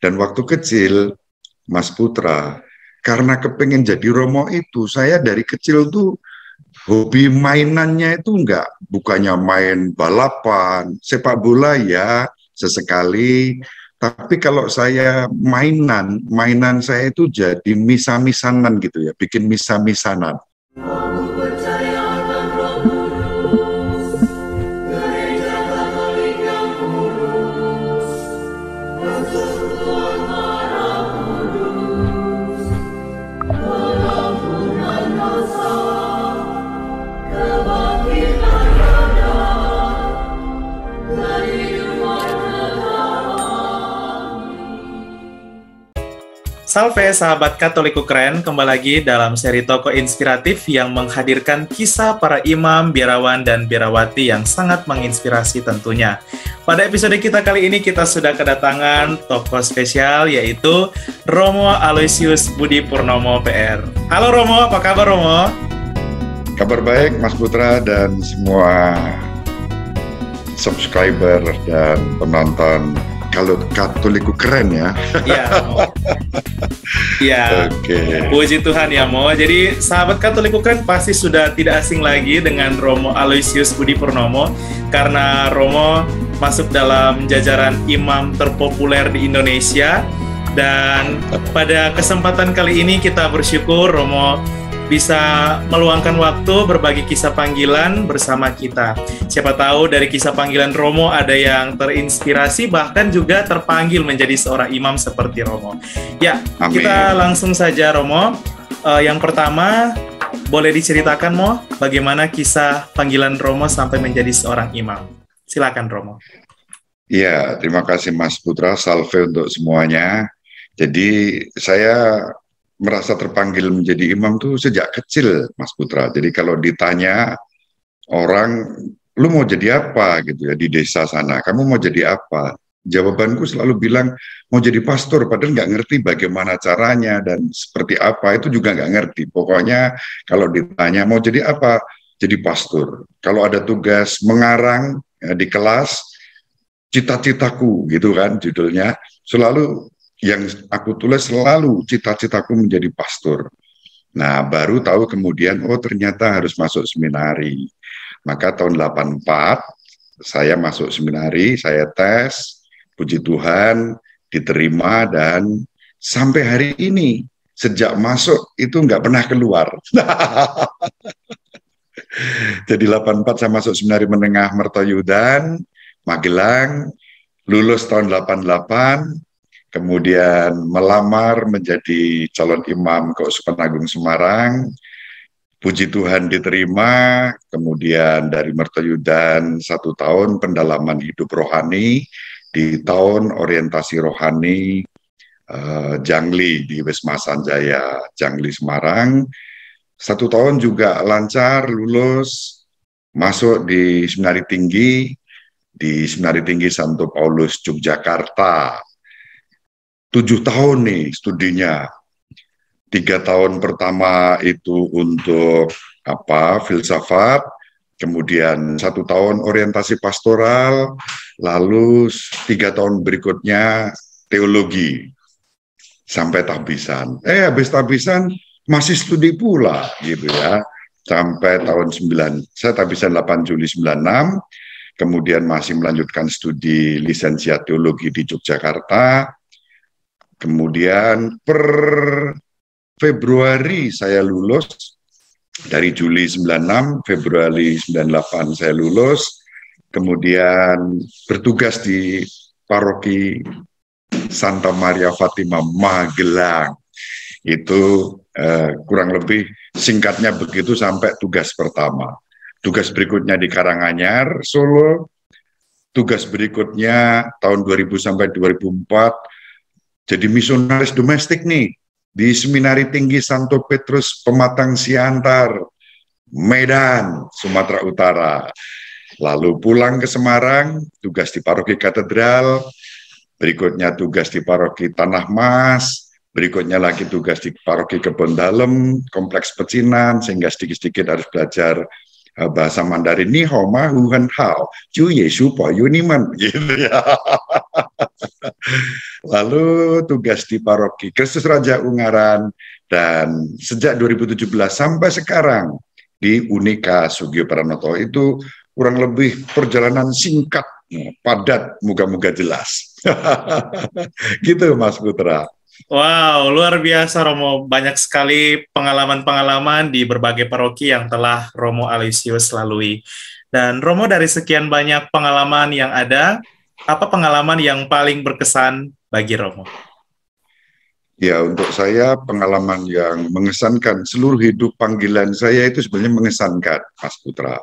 Dan waktu kecil, Mas Putra, karena kepengen jadi Romo itu, saya dari kecil tuh hobi mainannya itu bukannya main balapan, sepak bola ya sesekali. Tapi kalau saya mainan saya itu jadi misa-misanan gitu ya, bikin misa-misanan. Salve sahabat Katoliku keren, kembali lagi dalam seri toko inspiratif yang menghadirkan kisah para imam, biarawan, dan biarawati yang sangat menginspirasi tentunya. Pada episode kita kali ini kita sudah kedatangan tokoh spesial yaitu Romo Aloysius Budi Purnomo PR. Halo Romo, apa kabar Romo? Kabar baik Mas Putra dan semua subscriber dan penonton kalau Katoliku keren ya. Iya. Iya. Oke. Puji Tuhan ya Mo. Jadi sahabat Katoliku keren pasti sudah tidak asing lagi dengan Romo Aloysius Budi Purnomo karena Romo masuk dalam jajaran imam terpopuler di Indonesia. Dan pada kesempatan kali ini kita bersyukur Romo bisa meluangkan waktu berbagi kisah panggilan bersama kita. Siapa tahu dari kisah panggilan Romo ada yang terinspirasi bahkan juga terpanggil menjadi seorang imam seperti Romo. Ya, amin. Kita langsung saja Romo. Yang pertama, boleh diceritakan Mo, bagaimana kisah panggilan Romo sampai menjadi seorang imam? Silakan Romo. Iya, terima kasih Mas Putra, salve untuk semuanya. Jadi saya merasa terpanggil menjadi imam tuh sejak kecil, Mas Putra. Jadi kalau ditanya orang, lu mau jadi apa gitu ya di desa sana, kamu mau jadi apa? Jawabanku selalu bilang, mau jadi pastor, padahal nggak ngerti bagaimana caranya dan seperti apa, itu juga nggak ngerti. Pokoknya kalau ditanya mau jadi apa, jadi pastor. Kalau ada tugas mengarang ya, di kelas, cita-citaku gitu kan judulnya, selalu yang aku tulis selalu cita-citaku menjadi pastor. Nah, baru tahu kemudian, oh ternyata harus masuk seminari. Maka tahun 84, saya masuk seminari, saya tes, puji Tuhan, diterima, dan sampai hari ini, sejak masuk itu nggak pernah keluar. Jadi 84 saya masuk seminari menengah Mertoyudan, Magelang, lulus tahun 88, kemudian melamar menjadi calon imam Keuskupan Agung Semarang. Puji Tuhan diterima, kemudian dari Mertoyudan 1 tahun pendalaman hidup rohani, di tahun orientasi rohani Jangli di Wisma Sanjaya Jangli Semarang. 1 tahun juga lancar, lulus, masuk di Seminari Tinggi Santo Paulus Yogyakarta. 7 tahun nih studinya. 3 tahun pertama itu untuk filsafat, kemudian 1 tahun orientasi pastoral, lalu 3 tahun berikutnya teologi sampai tahbisan. Habis tahbisan masih studi pula gitu ya. Sampai tahun 9, saya tahbisan 8 Juli 96, kemudian masih melanjutkan studi lisensiat teologi di Yogyakarta. Kemudian per Februari saya lulus, dari Juli 96, Februari 98 saya lulus, kemudian bertugas di paroki Santa Maria Fatima Magelang. Itu kurang lebih singkatnya begitu sampai tugas pertama. Tugas berikutnya di Karanganyar, Solo, tugas berikutnya tahun 2000 sampai 2004, jadi misionaris domestik nih, di Seminari Tinggi Santo Petrus Pematang Siantar, Medan, Sumatera Utara. Lalu pulang ke Semarang, tugas di Paroki Katedral, berikutnya tugas di Paroki Tanah Mas, berikutnya lagi tugas di Paroki Kebon Dalem, Kompleks Pecinan, sehingga sedikit-sedikit harus belajar bahasa Mandarin. Ni hao ma hu han hao, ju ye shu po yu ni man, gitu ya. Lalu tugas di Paroki Kristus Raja Ungaran, dan sejak 2017 sampai sekarang di Unika Sugio Pranoto. Itu kurang lebih perjalanan singkat, padat, moga-moga jelas. Gitu Mas Putra. Wow, luar biasa Romo. Banyak sekali pengalaman-pengalaman di berbagai paroki yang telah Romo Aloysius lalui. Dan Romo, dari sekian banyak pengalaman yang ada, apa pengalaman yang paling berkesan bagi Romo? Ya, untuk saya pengalaman yang mengesankan, seluruh hidup panggilan saya itu sebenarnya mengesankan, Mas Putra.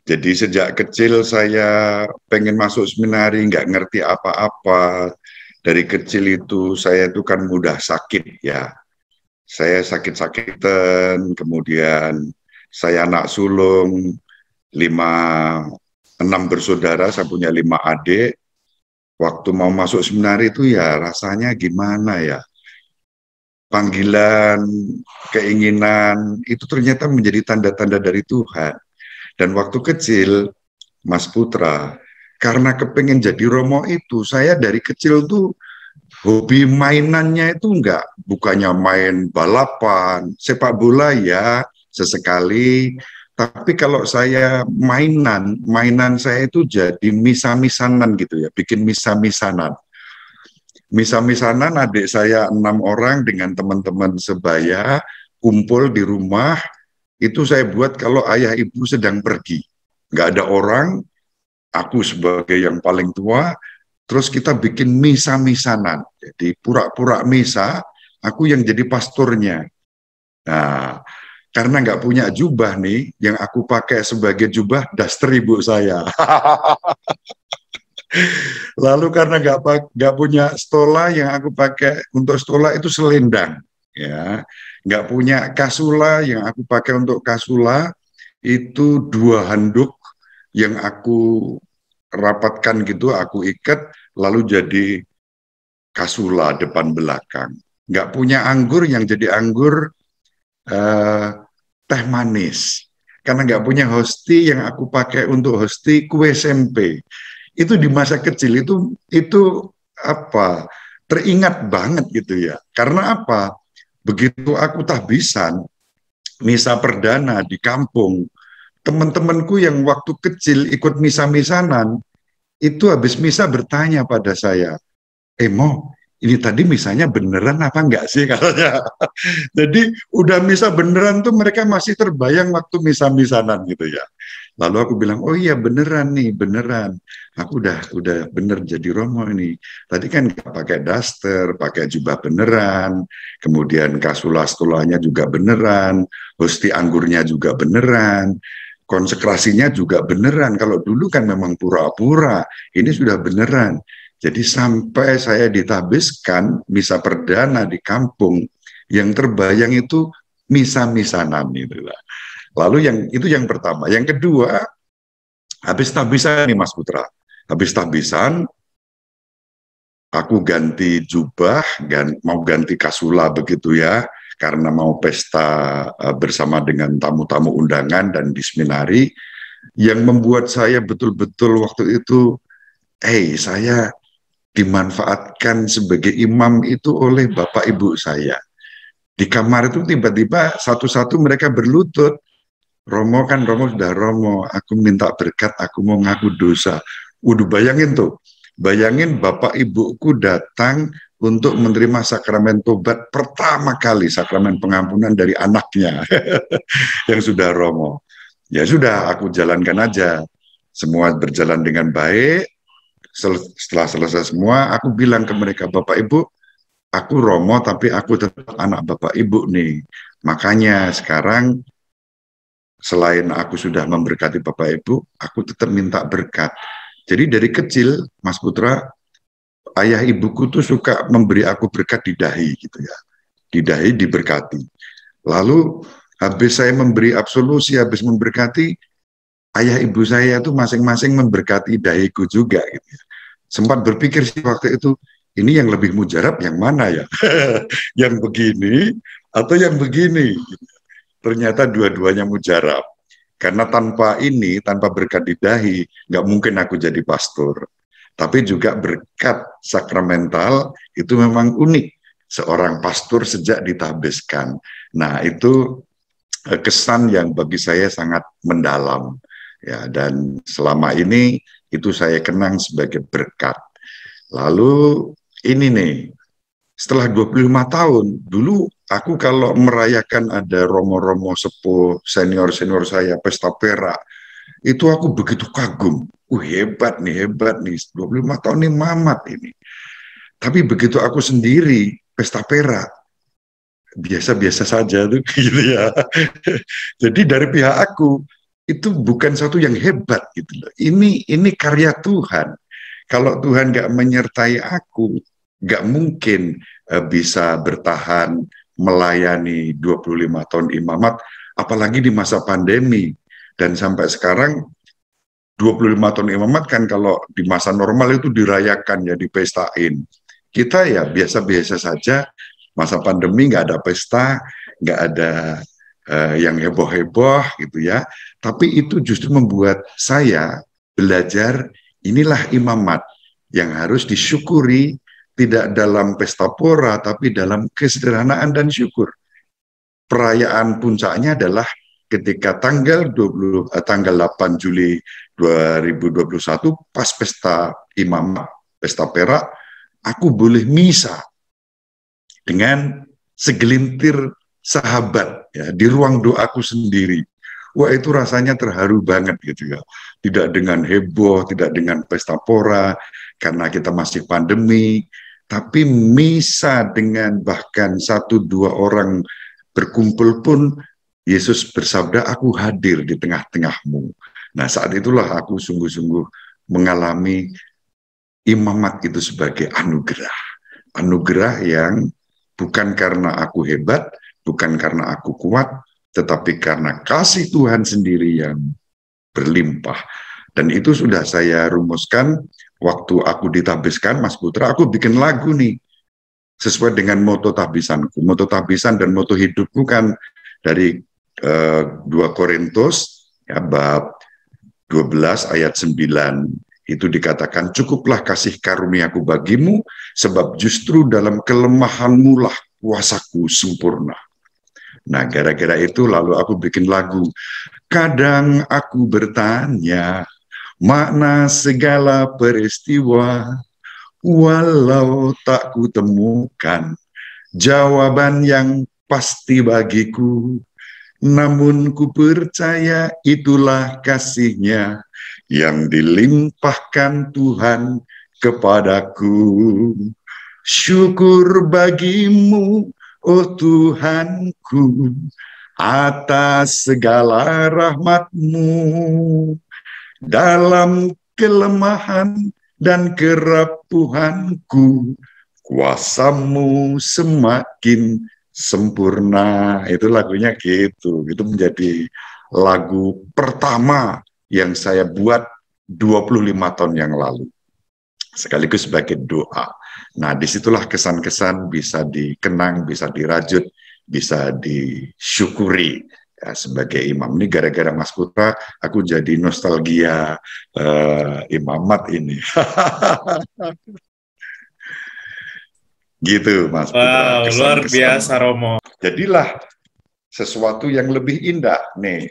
Jadi sejak kecil saya pengen masuk seminari, nggak ngerti apa-apa. Dari kecil itu saya itu kan mudah sakit ya. Saya sakit-sakitan, kemudian saya anak sulung, 6 bersaudara, saya punya 5 adik. Waktu mau masuk seminari itu ya rasanya gimana ya? Panggilan, keinginan, itu ternyata menjadi tanda-tanda dari Tuhan. Dan waktu kecil, Mas Putra, karena kepengen jadi Romo itu, saya dari kecil tuh hobi mainannya itu bukannya main balapan, sepak bola ya, sesekali. Tapi kalau saya mainan saya itu jadi misa-misanan gitu ya, bikin misa-misanan. Misa-misanan adik saya 6 orang dengan teman-teman sebaya, kumpul di rumah, itu saya buat kalau ayah ibu sedang pergi. Nggak ada orang, aku sebagai yang paling tua, terus kita bikin misa-misanan. Jadi pura-pura misa, aku yang jadi pastornya. Nah, karena nggak punya jubah nih, yang aku pakai sebagai jubah daster ibu saya. Lalu karena nggak punya stola, yang aku pakai untuk stola itu selendang, ya. Nggak punya kasula, yang aku pakai untuk kasula itu 2 handuk yang aku rapatkan gitu, aku ikat, lalu jadi kasula depan belakang. Nggak punya anggur, yang jadi anggur teh manis. Karena nggak punya hosti, yang aku pakai untuk hosti kue sempe. Itu di masa kecil itu apa, teringat banget gitu ya. Karena apa? Begitu aku tahbisan, misa perdana di kampung, teman-temanku yang waktu kecil ikut misa-misanan, itu habis misa bertanya pada saya, Mo, ini tadi misanya beneran apa enggak sih katanya. Jadi udah misa beneran tuh mereka masih terbayang waktu misa-misanan gitu ya. Lalu aku bilang, oh iya beneran nih, beneran. Aku udah bener jadi Romo ini. Tadi kan pakai daster, pakai jubah beneran, kemudian kasula-stulanya juga beneran, hosti anggurnya juga beneran, konsekrasinya juga beneran. Kalau dulu kan memang pura-pura, ini sudah beneran. Jadi sampai saya ditahbiskan misa perdana di kampung, yang terbayang itu misa-misanan itu lah. Lalu itu yang pertama. Yang kedua, habis tahbisan nih Mas Putra. Habis tahbisan, aku ganti jubah, mau ganti kasula begitu ya, karena mau pesta bersama dengan tamu-tamu undangan dan di seminari. Yang membuat saya betul-betul waktu itu, saya dimanfaatkan sebagai imam itu oleh bapak ibu saya. Di kamar itu tiba-tiba satu-satu mereka berlutut, Romo sudah Romo, aku minta berkat, aku mau ngaku dosa. Udah bayangin tuh, bayangin bapak ibuku datang untuk menerima sakramen tobat pertama kali, sakramen pengampunan dari anaknya yang sudah Romo. Ya sudah, aku jalankan aja. Semua berjalan dengan baik. Setelah selesai semua, aku bilang ke mereka, Bapak Ibu, aku Romo tapi aku tetap anak Bapak Ibu nih. Makanya sekarang selain aku sudah memberkati Bapak Ibu, aku tetap minta berkat. Jadi dari kecil, Mas Putra, ayah ibuku tuh suka memberi aku berkat di dahi gitu ya. Di dahi diberkati. Lalu habis saya memberi absolusi, habis memberkati, ayah ibu saya tuh masing-masing memberkati dahiku juga gitu ya. Sempat berpikir sih waktu itu, ini yang lebih mujarab yang mana ya? Yang begini atau yang begini? Ternyata dua-duanya mujarab. Karena tanpa berkat di dahi, nggak mungkin aku jadi pastor. Tapi juga berkat sakramental itu memang unik. Seorang pastor sejak ditabiskan. Nah, itu kesan yang bagi saya sangat mendalam. Ya, dan selama ini itu saya kenang sebagai berkat. Lalu ini nih, setelah 25 tahun, dulu aku kalau merayakan ada romo-romo sepuh, senior-senior saya, pesta pera, itu aku begitu kagum. Hebat nih, 25 tahun nih mamat ini. Tapi begitu aku sendiri, pesta pera, biasa-biasa saja tuh gitu ya. Jadi dari pihak aku, itu bukan satu yang hebat gitu loh. Ini karya Tuhan. Kalau Tuhan nggak menyertai aku, nggak mungkin bisa bertahan melayani 25 tahun imamat, apalagi di masa pandemi. Dan sampai sekarang 25 tahun imamat kan kalau di masa normal itu dirayakan ya, dipestain. Kita ya biasa-biasa saja, masa pandemi nggak ada pesta, nggak ada yang heboh-heboh gitu ya. Tapi itu justru membuat saya belajar inilah imamat yang harus disyukuri, tidak dalam pesta pora, tapi dalam kesederhanaan dan syukur. Perayaan puncaknya adalah ketika tanggal 8 Juli 2021 pas pesta imamat, pesta perak, aku boleh misa dengan segelintir sahabat ya di ruang doaku sendiri. Wah, itu rasanya terharu banget gitu ya. Tidak dengan heboh, tidak dengan pesta pora karena kita masih pandemi, tapi misa dengan bahkan 1-2 orang berkumpul pun Yesus bersabda, aku hadir di tengah-tengahmu. Nah, saat itulah aku sungguh-sungguh mengalami imamat itu sebagai anugerah. Anugerah yang bukan karena aku hebat, bukan karena aku kuat, tetapi karena kasih Tuhan sendiri yang berlimpah. Dan itu sudah saya rumuskan waktu aku ditabiskan, Mas Putra, aku bikin lagu nih, sesuai dengan moto tabisanku. Moto tabisan dan moto hidupku kan dari 2 Korintus, ya, bab 12 ayat 9, itu dikatakan, cukuplah kasih karuniaku bagimu, sebab justru dalam kelemahanmu lah kuasaku sempurna. Nah, gara-gara itu lalu aku bikin lagu. Kadang aku bertanya makna segala peristiwa, walau tak kutemukan jawaban yang pasti bagiku, namun ku percaya itulah kasih-Nya yang dilimpahkan Tuhan kepadaku. Syukur bagimu, oh Tuhanku, atas segala rahmat-Mu. Dalam kelemahan dan kerapuhanku, kuasa-Mu semakin sempurna. Itu lagunya gitu. Itu menjadi lagu pertama yang saya buat 25 tahun yang lalu. Sekaligus sebagai doa. Nah, disitulah kesan-kesan bisa dikenang, bisa dirajut, bisa disyukuri ya, sebagai imam. Ini gara-gara Mas Putra, aku jadi nostalgia imamat ini. Gitu, Mas Putra. Wow, luar biasa, Romo. Jadilah sesuatu yang lebih indah nih.